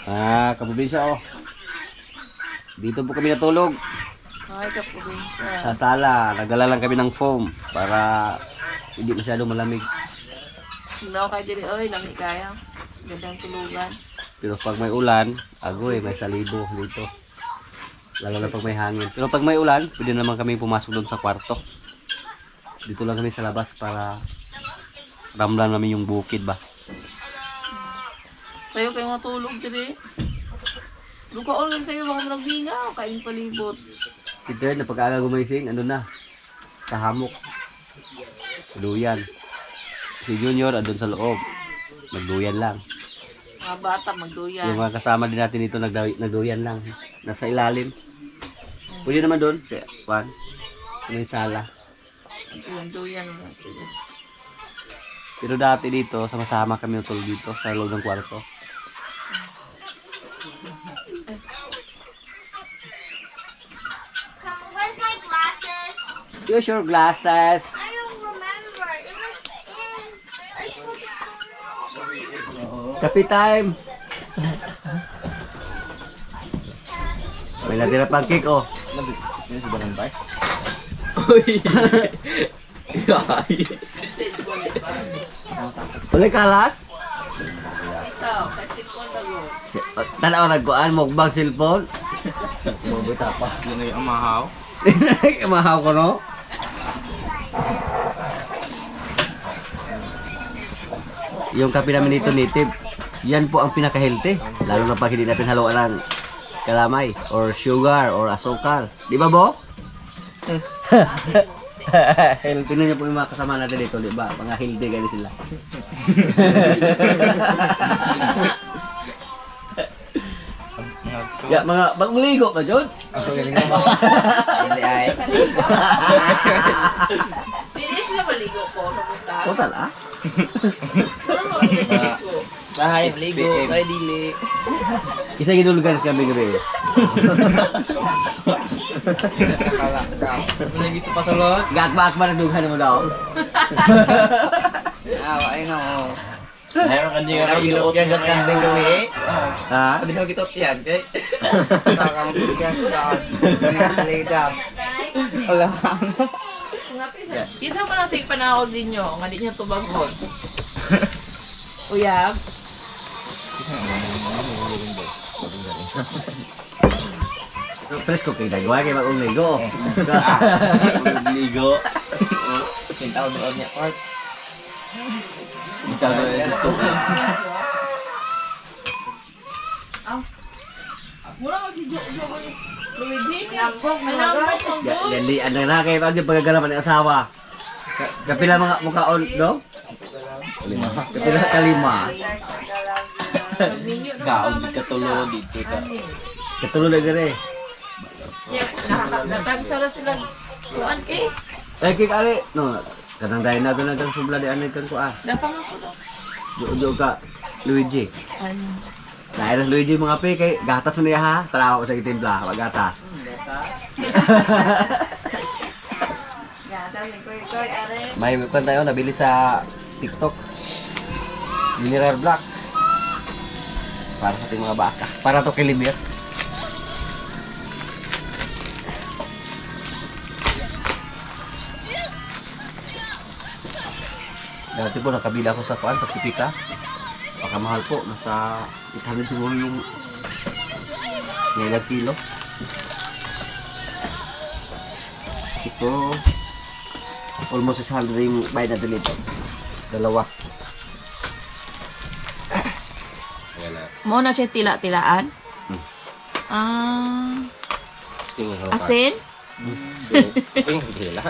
Kaprobinsya oh. Dito po kami natulog. Ay, kaprobinsya. Sa sala. Nagdala lang kami ng foam para hindi masyadong malamig. Hindi kayo diri, oy, lamig kaya. Gandang tulugan. Pero pag may ulan, agoy, may salibo dito. Lalo na pag may hangin. Pero pag may ulan, pwede naman kami pumasok doon sa kwarto. Dito lang kami sa labas para ramdam namin yung bukid ba. Sa'yo kayo matulog diri. Lukaon lang sa'yo, baka nagbinga. Kain palibot. Ito yun, na pag-aga gumising, ano na, sa hamok. Duyan. Si Junior, andun sa loob. Nagduyan lang. Mga bata, magduyan. Yung mga kasama din natin dito, nagduyan lang. Nasa ilalim. Pwede naman doon, si Juan. May sala. Yung duyan lang sila. Pero dati dito, sama-sama kami utol dito sa loob ng kwarto. Where's my glasses? Use your glasses. I don't remember. It was in. I put it somewhere. Kape time. May natira pang cake oh. Ini sudah nambah. Ulay kalas. Ikaw, kasi po nago. Tanaw nagkuan mukbang cellphone. Mau apa? Ini yang mahal. Mahaw ko no. Yung kape namin dito native. Yan po ang pinaka-healthy. Lalo na pag hindi natin haluan ng kalamay or sugar or asukal. Di ba, Bo? Healthy na niyo po yung mga kasama natin dito, di ba? Mga healthy gani sila. Ya, mga bagmaligo ka, Jod? Ini ay. Sinis na maligo ko. Napunta. Total, ah? Saan mo maligo? Sahay meligo, saya dili. Isa ginulugan sa gabi-gabi. Lagi sa pasalot. Gakba-akba nagdughan mo daw. Ay no. Meron kan juga kayak gitu yan gas kambing gawi. Ha? Pwede mo gitot yan kay. Takang bigas daw. Ligas. Wala. Isa pa na sa panahon ninyo, nga di niya tubagon. Uyab. Presko kay dagwa kay mag ligo. Ligo. Tintaw doon niya part. Ikaw na ito. Mura mo si Luigi. Nampok, manambok ang doon. Dali ano na kay pag pagagalaman ng asawa. Kapila mga mukhaon do? Lima. Kapila kalima. Gaon katulod dito ka. Katulog na gani. Natagsara sila. Kuan eh. Kik ali no. Kadang dahil na doon ang subla di anay kan ko ah. Dapang ako daw. Jo ka Luigi. Ano? Dahil ang Luigi mga pe kay gatas mo niya ha. Tarawa ko sa itimpla, wag gatas. May kan tayo nabili sa TikTok. Mineral black. Para sa ating mga baka. Para to kay Limir. Dati po nakabila ako sa kuan, Pacifica. Pakamahal po, nasa 800 siguro yung ilang kilo. Ito, almost 600 yung bayad natin ito. Dalawa. Mo na siya tila-tilaan? Asin? Gila.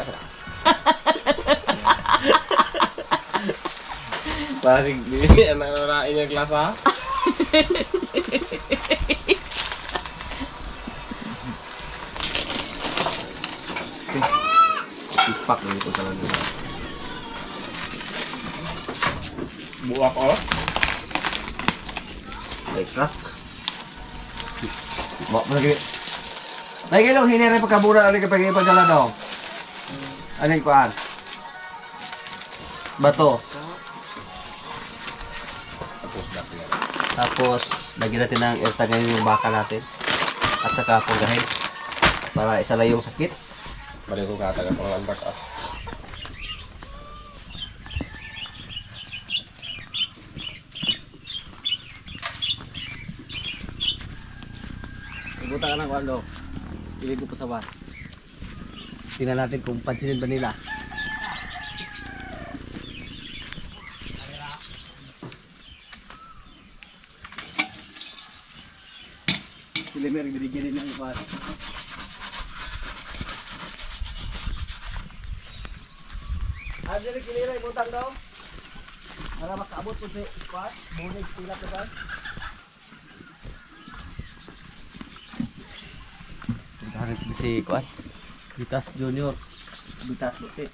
Paring di anak narain yung kelas ah. Ipak na ito talaga. Buak oh. Baik lah. Bawa lagi. Lagi dong, hinere pagkabura ali kapag ipagdala daw. Ano yung kuhaan? Bato. Tapos, lagyan natin ng airtag ngayon yung baka natin. At saka panggahin. Para isa lang yung sakit. Balik ko kataga pang lambat ah. Ibuta ka ng kwando. Ilig ko pa sa bas. Tingnan natin kung pansinin ba nila. Sila meron binigyan din ng ipas. Adjali kinira ibutang daw. Para makaabot po si ipas. Bunig sila pa ba? Tarik si Kuan. Bitas Junior. Bitas Puti.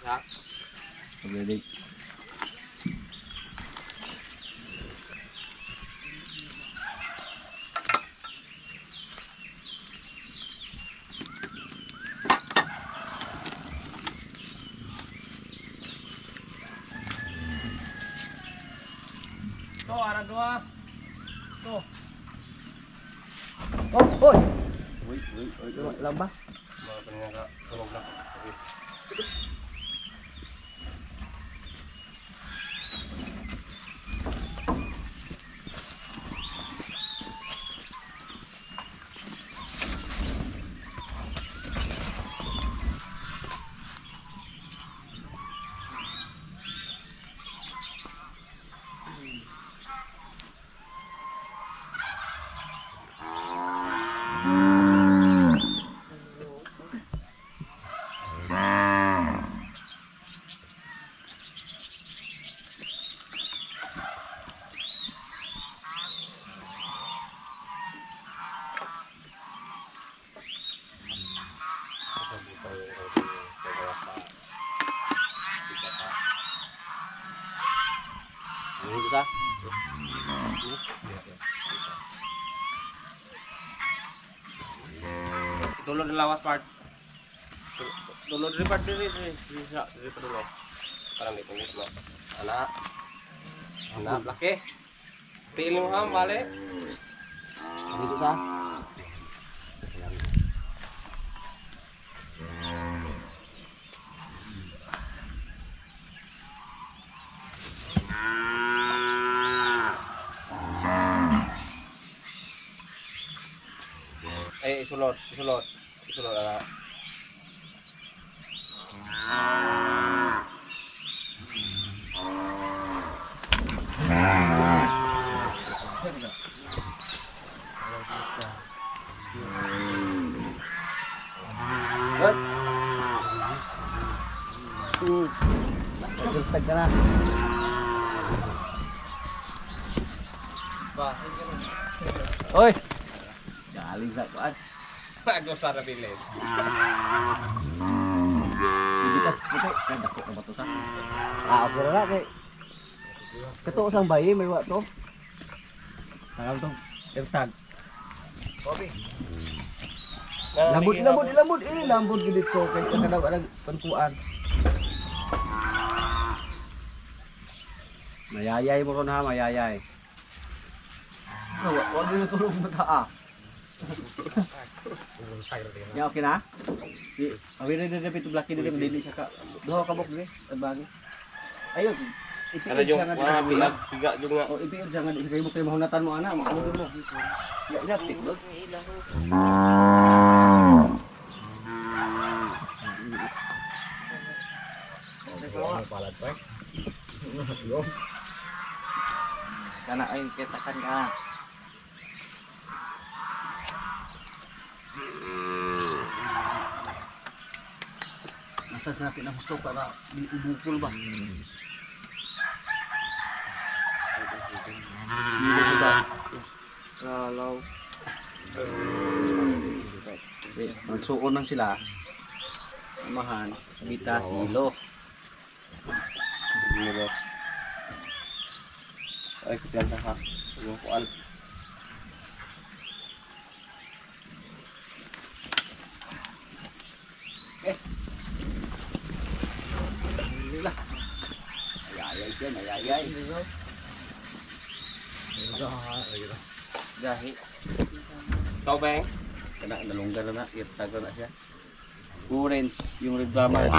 Ha? Pagdadik. To, ara dua. To. Oh, oi. Uy, lamba. Mga kanina ka tulog na. Okay. Ano ito sa? Tulog na lawas part. Tulog rin part diri sa diri pa dulo. Parang dito no. Anak. Anak laki. Pili mo ham balik. Ano ito sa? Isulot, isulot. Isulot anak. What? Nagultag ka na. Oy! Galing sa kuan. Bago sa rabili. Bibitas puti. Kaya dako na ba ito sa? Ako na kay. Kato sang bayi, may wa to. Tangal to. Ertag. Kopi. Lambot. Lambot gid so kay kadang anang pankuan. Mayayay mo ron ha, mayayay. Wag din tulog mo ta. Ya okay na? Di, awira din dapat blaki din dili siya ka. Duha ka bok dire, bagi. Ayun. Ano yung mga piga yung nga. Oh, ipiid jangan di kayo mo kay mahunatan mo ana, maano mo. Ya, tiklo. Kana ay kitakan ka. Masas natin ang gusto para ibukol ba? Kalaw. Magsuon lang sila. Samahan, bita, silo. Ini bos. Ay kita ha. Yung kuan. Ayayay siya, ayayay. Gahi. Ikaw, Beng? Kana nalunggan na irtag na siya. Orange yung red drummer.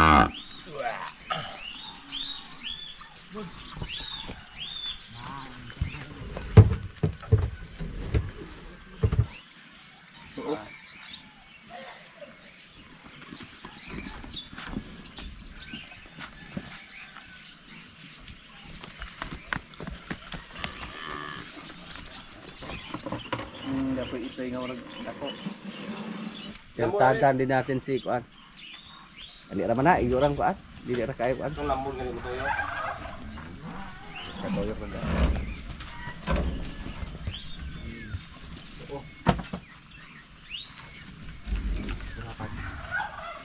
Dapat ito yung orang ako. Kantagan din natin si Kuan. Ali ra man na iyo orang Kuan. Dili ra kay Kuan. Itong lambon ganito mo toyo. Katoyo ra da.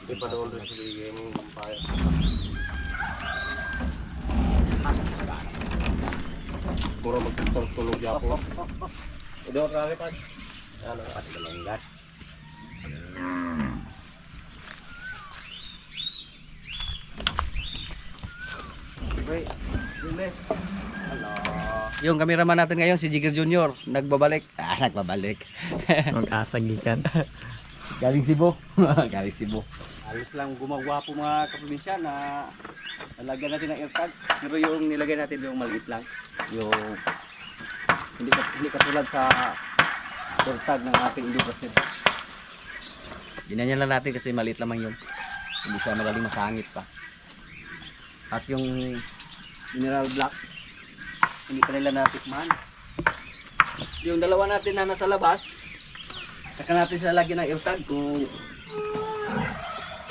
Hindi pa doon sa bigyan ng lampay. Puro magtulog yapo. Idor ra rin pa. Ano, at dalanggat. Okay. Yung cameraman natin ngayon si Jigger Junior nagbabalik. Nagbabalik. Mag-asagikan. Galing Cebu. Galing Cebu. Alos lang gumagawa po mga kaprobinsya na nalagyan natin ng airtag. Pero yung nilagay natin yung maliit lang. Yung hindi katulad sa airtag ng ating Indobrasil. Ginanyan lang natin kasi maliit lamang yun. Hindi siya magaling masangit pa. At yung mineral black, hindi pa nila natikman. Yung dalawa natin na nasa labas, saka natin sila lagyan ng airtag kung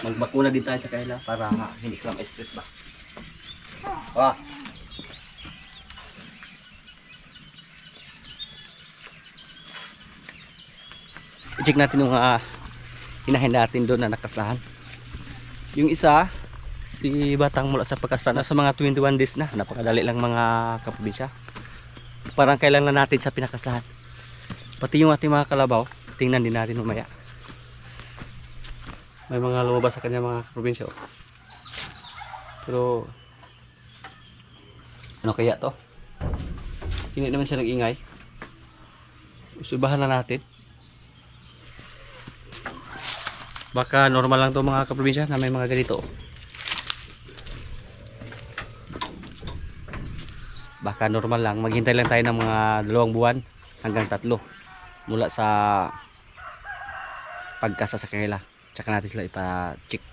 magbakuna din tayo sa kanila para hindi sila ma-stress ba. Wah. I-check natin yung hinahin natin doon na nakaslahan. Yung isa, si Batang mula sa pagkaslahan, nasa mga 21 days na. Napakadali lang mga kaprobinsya. Parang kailan na natin sa pinakaslahan. Pati yung ating mga kalabaw, tingnan din natin mamaya. May mga lumabas sa kanya mga probinsya. Pero ano kaya to? Hindi naman siya nag-ingay. Subahan na natin. Baka normal lang to mga kaprobinsya na may mga ganito. Baka normal lang. Maghintay lang tayo ng mga 2 buwan hanggang 3 mula sa pagkasa sa kanila. Tsaka natin sila ipa-check.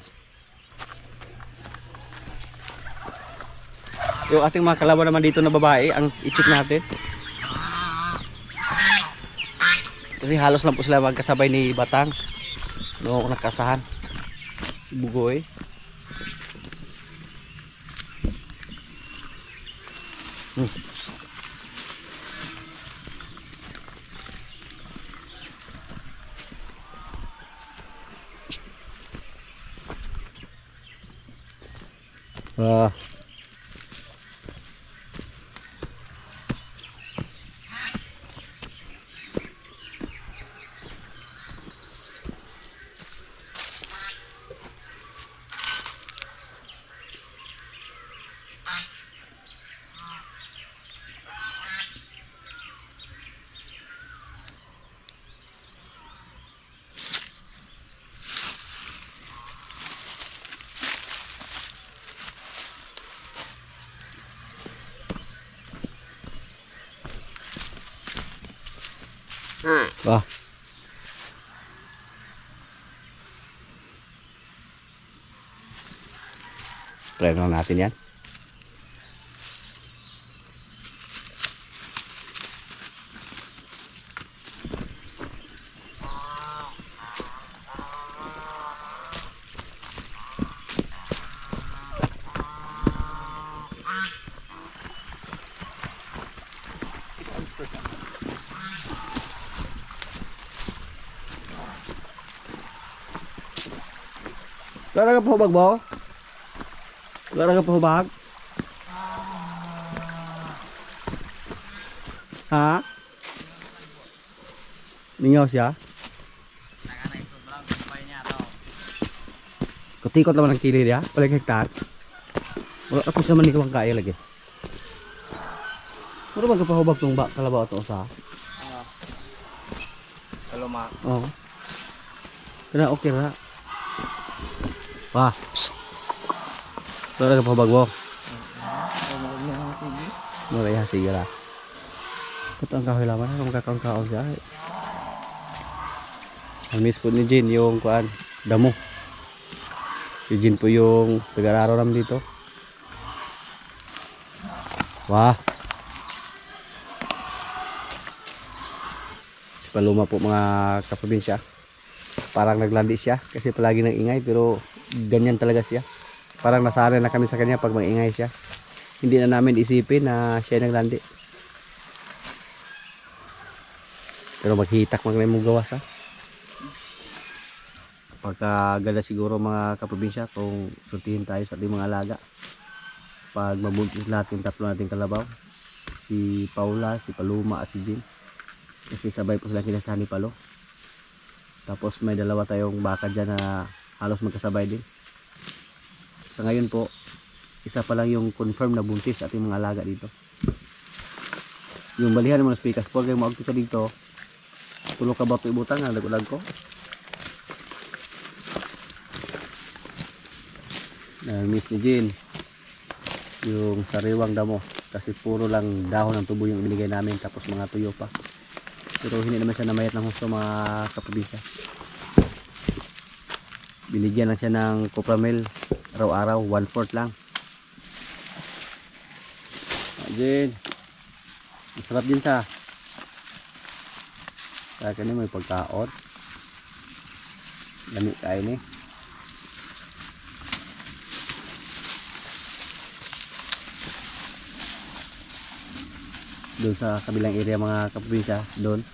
Yung ating mga kalabaw naman dito na babae, ang i-check natin. Kasi halos lang po sila magkasabay ni Batang. Noong nakasahan. Si Bugoy. Ah. Wah. Try lang natin yan. Wala ka pahubag ba? Wala ka pahubag? Ha? Ningaw siya? Kutikot naman ang kilir ya? Paling hektar? Wala ako sa maniwang kaya lagi. Wala ba ka pahubag itong kalabaw ito sa? Kaluma. Oo. Kaya okay ra. Wah. Psst. Ito na kapabagwo. Mura sige ra. Ito ang kahoy laman. Kung kakang-kaon siya. Ang miss po ni Jin yung kuan, damo. Si Jin po yung taga-raro namin dito. Wah. Si Paloma po mga kaprobinsya. Parang naglandi siya kasi palagi nang ingay pero ganyan talaga siya. Parang nasanay na kami sa kanya pag mag-ingay siya. Hindi na namin isipin na siya naglandi. Pero maghitak mga mong gawas ha. Pagkagala siguro mga kaprobinsya kung surtihin tayo sa ating mga alaga. Pag mabuntis lahat yung tatlo nating kalabaw, si Paula, si Paloma at si Jin, kasi sabay po sila kinasa ni Palo. Tapos may dalawa tayong baka dyan na halos magkasabay din. Sa ngayon po, isa pa lang yung confirm na buntis ating mga alaga dito. Yung balihan ng mga speakers po, kaya maagto sa dito, tulog ka ba ito ibutang na dagulag ko. Miss ni Jin yung sariwang damo kasi puro lang dahon ng tubo yung ibinigay namin tapos mga tuyo pa, pero hindi naman siya namayat ng husto mga kaprobinsya. Binigyan lang siya ng Copramil araw-araw, 1/4 lang. Jin, masarap din sa kaya may pagkaon lamig kain eh. Doon sa kabilang area mga kaprobinsya, doon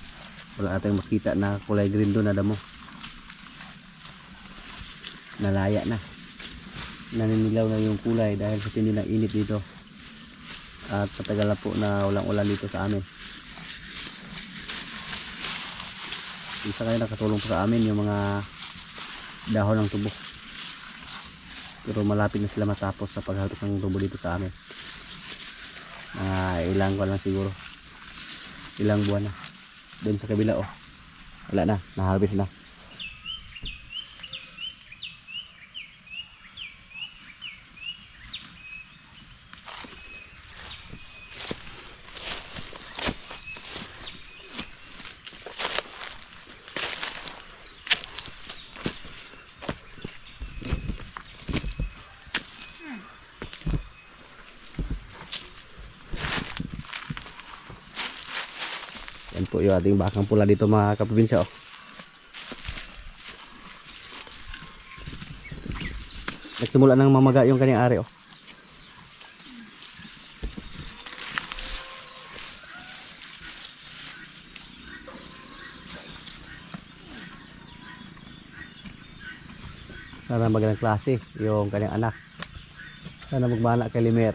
wala tayong makita na kulay green doon na damo. Nalaya na, naninilaw na yung kulay dahil sa tindi ng init dito at patagal na po na walang ulan dito sa amin. Isa kayo nakatulong po sa amin yung mga dahon ng tubo, pero malapit na sila matapos sa pagharvest ng tubo dito sa amin. Ilang ko lang siguro, ilang buwan na. Doon sa kabila oh, wala na, na-harvest na. Yan po yung ating bakang pula dito mga kaprobinsya oh. Nagsimula ng mamaga yung kanyang ari oh. Sana magandang klase yung kanyang anak. Sana magmana kay Limer.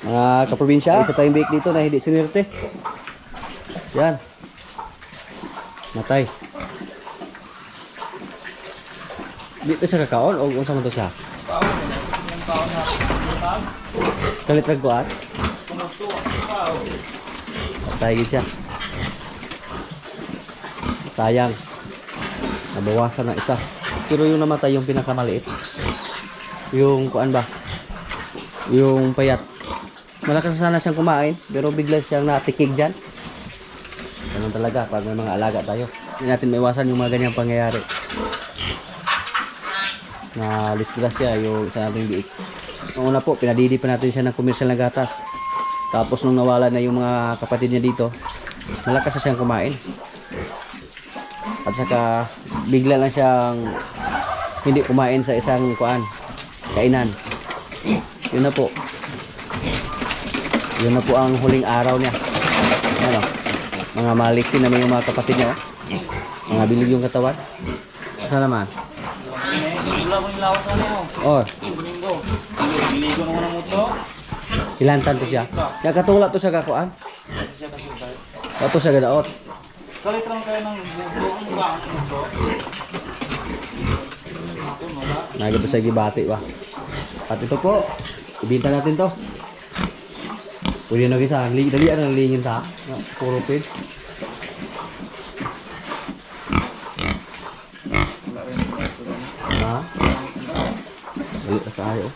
Mga kaprobinsya, isa tayong bake dito na hindi sinwerte. Yan. Matay. Dito siya kakaon o unsa man to siya? Kalit lang ko at? Patay gid siya. Sayang. Nabawasan na isa. Pero yung namatay yung pinakamaliit. Yung kuan ba? Yung payat. Malakas sana siyang kumain, pero bigla siyang natikig dyan. Ganun talaga pag may mga alaga tayo. Hindi natin maiwasan yung mga ganyang pangyayari. Na disgrasya yung isa nating biik. Noong una po, pinadidi pa natin siya ng komersyal na gatas. Tapos nung nawala na yung mga kapatid niya dito, malakas na siyang kumain. At saka bigla lang siyang hindi kumain sa isang kainan. Yun na po. Yun na po ang huling araw niya. Ano? Mga maliksin naman yung mga kapatid niya. Oh. Mga bilog yung katawan. Saan naman? Wala ko yung lawas ano mo. Oh. Domingo. Biligo nung unang muto. Ilantan to siya. Kaya katulad to siya kakuan. Siya kasultay. Ito siya gadaot. Kalit lang kayo ng buong ba ang muto. Nagado sa gibati ba. At ito po, ibinta natin to. Pwede na isa, dali ang lingin sa puro pin. Ha? Dali sa tayo.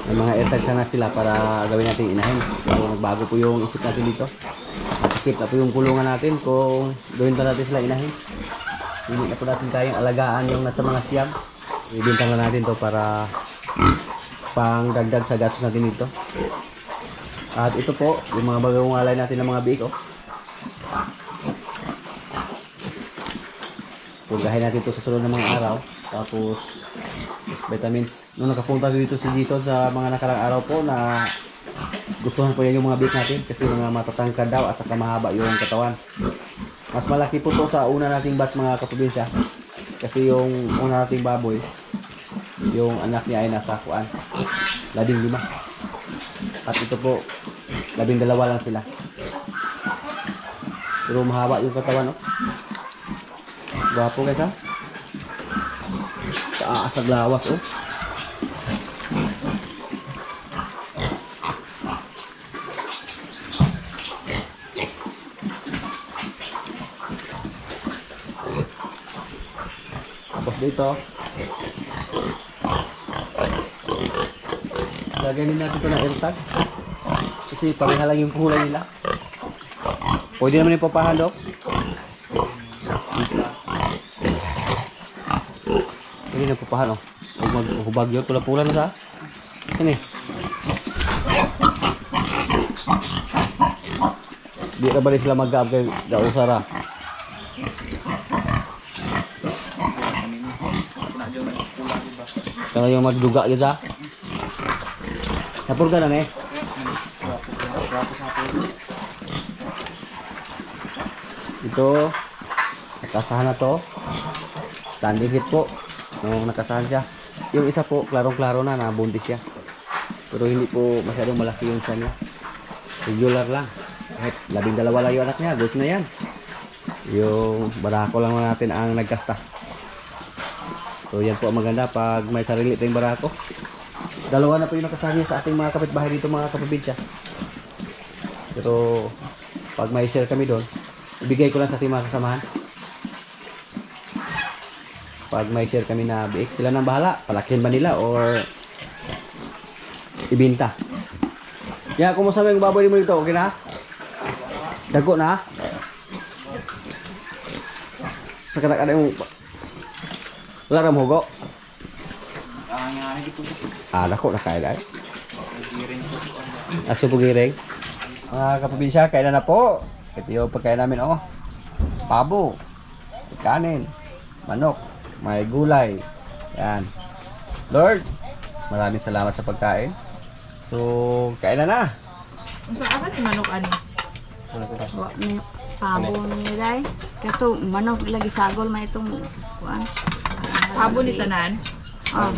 May mga airtags na sila para gawin natin inahin. So nagbago po yung isip natin dito. Masikip na po yung kulungan natin kung gawin pa natin sila inahin. Hindi na po natin kayang alagaan yung nasa mga siyam. Ibintang na natin to para pang dagdag sa gastos natin dito. At ito po, yung mga bagong alay natin ng mga biik, oh. Purgahin natin ito sa sunod ng mga araw. Tapos, vitamins. Nung nakapunta dito si Jason sa mga nakarang araw po na gustuhan po yan yung mga biik natin kasi mga matatangkad daw at saka mahaba yung katawan. Mas malaki po to sa una nating batch mga kaprobinsya. Kasi yung una nating baboy, yung anak niya ay nasa kuan. 15. At ito po, 12 lang sila. Pero mahaba yung katawan, oh. Gwapo guys, ha? Kaasag lawas, oh. Tapos dito, lagyan din natin ito ng airtag. Kasi pareha lang yung kulay nila. Pwede naman yung papahan, Dok. Pwede na papahan, oh. Huwag maghubag yun. Pula-pula na sa. Sini. Di na ba rin sila mag-gaab kay Dausara? Kaya yung magduga yun sa. Napurga na eh. Ito, nakasahan na to. Standing hit po. Nung nakasahan siya. Yung isa po, klarong-klaro na, nabuntis siya. Pero hindi po masyadong malaki yung siya niya. Regular lang. Kahit 12 lang yung anak niya, gusto na yan. Yung barako lang natin ang nagkasta. So yan po ang maganda pag may sarili tayong barako. Dalawa na po yung nakasahan niya sa ating mga kapitbahay dito mga kaprobinsya. Pero pag may share kami doon, ibigay ko lang sa ating mga kasamahan. Pag may share kami na biik, sila nang bahala. Palakin ba nila or ibinta. Kaya kumusta mo yung baboy mo dito? Okay na? Dago na? Sa kanak-kanak yung wala ram hugo? Dako na kaya dahil. Aso pugiring. Mga kaprobinsya, kainan na po. Ito yung pagkain namin, oh. Pabo, kanin, manok, may gulay. Yan. Lord, maraming salamat sa pagkain. So, kain na. Unsa ka ni manok ani? Wa may pabo nila. Kato manok lagi sagol man itong kuan. Pabo ni tanan. Oh,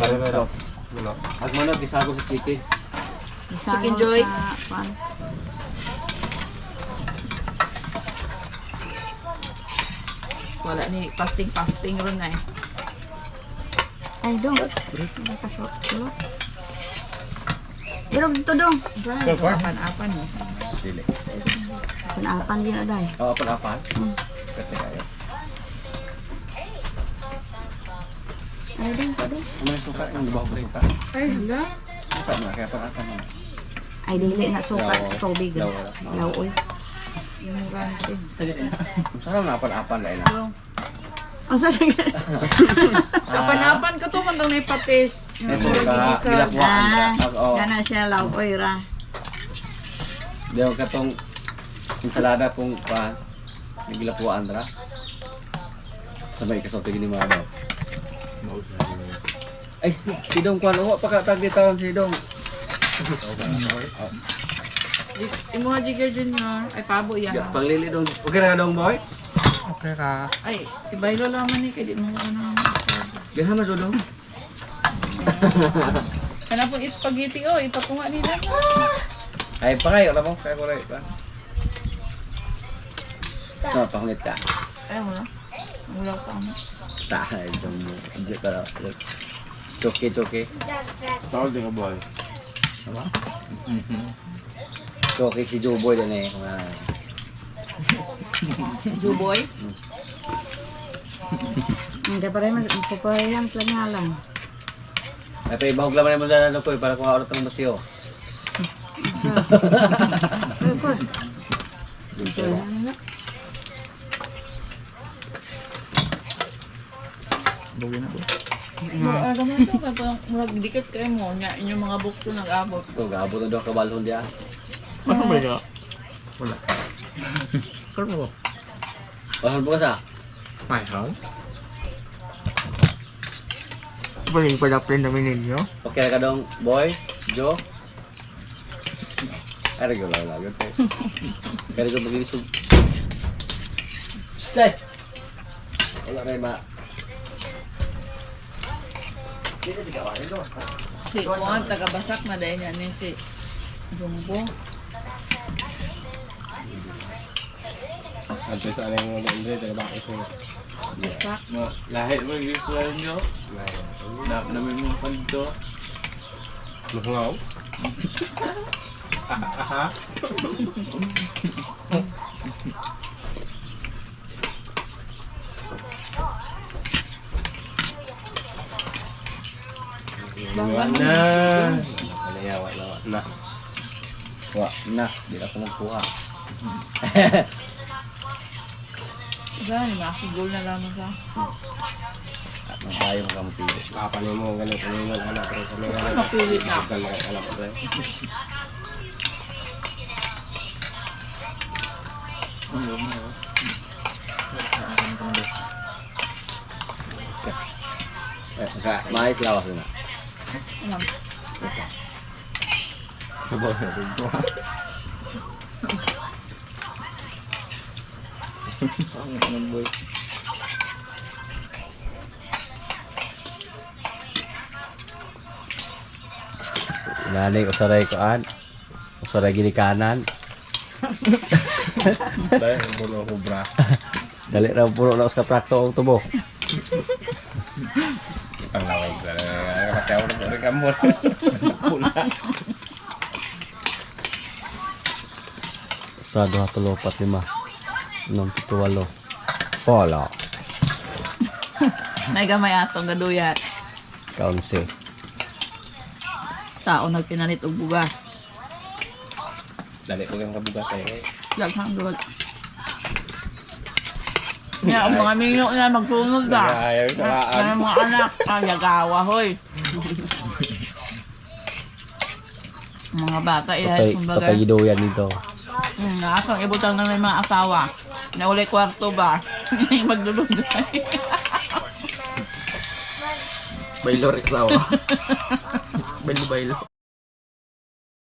At manok, isago sa chicken. Chicken Joy. Kuan. Wala ni fasting ron na eh. Ay dong. Nakasot. Pero dito dong. Unsa na apan-apan mo? Dili. Panapan din aday. Oo, panapan. Kati kayo. Ay dong, dong. May sukat ng baho ko sukat. Ay, hala. Sukat na, kaya panapan mo. Ay dili na sukat tubig. Lawa. Lawoy. Ignorante. Sarap na panapan lain na. Ang sarap. Kapan-apan ka to man daw na ipatis. Eso ka gilakwaan dra. Oo. Kana siya lawoy ra. Diyo katong ensalada kung pa gilakwaan dra. Sabay ka sa tingin ni mga. Ay, si Dong kuan uwa pa ka tag dito si Dong. Imo ha Jigger Junior. Ay, pabo yan. Ya, panglili Dong. Okay na Dong boy? Okay ka. Ay, ibaylo lang man ni kay di mo ko na. Gahan na Dong. Kana po spaghetti oh, ipatunga nila. Ay pa kayo, alam mo, kaya ko rin pa. So, pangit ka. Ay, wala. Wala pa mo. Tahay Dong mo. Hindi ka lang. Choke. Tawag din ka boy. Diba? Okay, si Juboy din eh. Juboy. Hindi pa rin paparehan sila nga lang. Ay, pa ibang glaman mo na po para kung aurot ng masyo. Aga mo ito, kaya parang murag dikit kayo mo, niya inyong mga bukso nag-abot. Ito, gaabot na doon kabalhon diya. Ano ba yun? Wala. Kalo mo? Balhon po ka sa? May hang? Baling pala friend namin ninyo? Okay na ka dong, boy, Joe. Ay, regular lang. Okay. Kaya ko magilisog. Stay! Wala na yung Si Juan, taga-basak na dahil niya ni si Jumbo. Anto sa aling mga Andre, taga bako siya. Basak. No, lahit mo yung isulan nyo. Namin mo panito. Masungaw? Banggan mo. Na. Alayawa, lawa. Na. Wah, nah, di na ako magkuha. Gani, makakigol na lamang sa. At nang tayo makamapili. Kapanin mo ganun kanina anak pero sa mga Mapilit na. Sugal na alam ko rin. Maayos lawas na. Alam. Sabaw na rin ko. Ang boy. Nanay, usaray koan. Usaray ginikanan. Dahil ang bulo ko bra. Dali na puro na sa prakto ang tubo. Ang laway ko. Kakasayaw na po rin kamo. Pula. Sa 2, 3, 4, 5. 6, 7, 8. Polo. May gamay atong gaduyat. Kaunsi. Saon nagpinalit og bugas. Dali ko kang kabugas eh. Laghang dol. Nga, ang mga minyo na magsunod ba? Ayaw sa kaan. Ang mga anak, yagawa, hoy. Mga bata, Patay, kumbaga. patay gidoyan dito. Nakakang ibutang na ng mga asawa. Na uli kwarto ba? Magdulugay. Bailo rin kasawa. Bailo.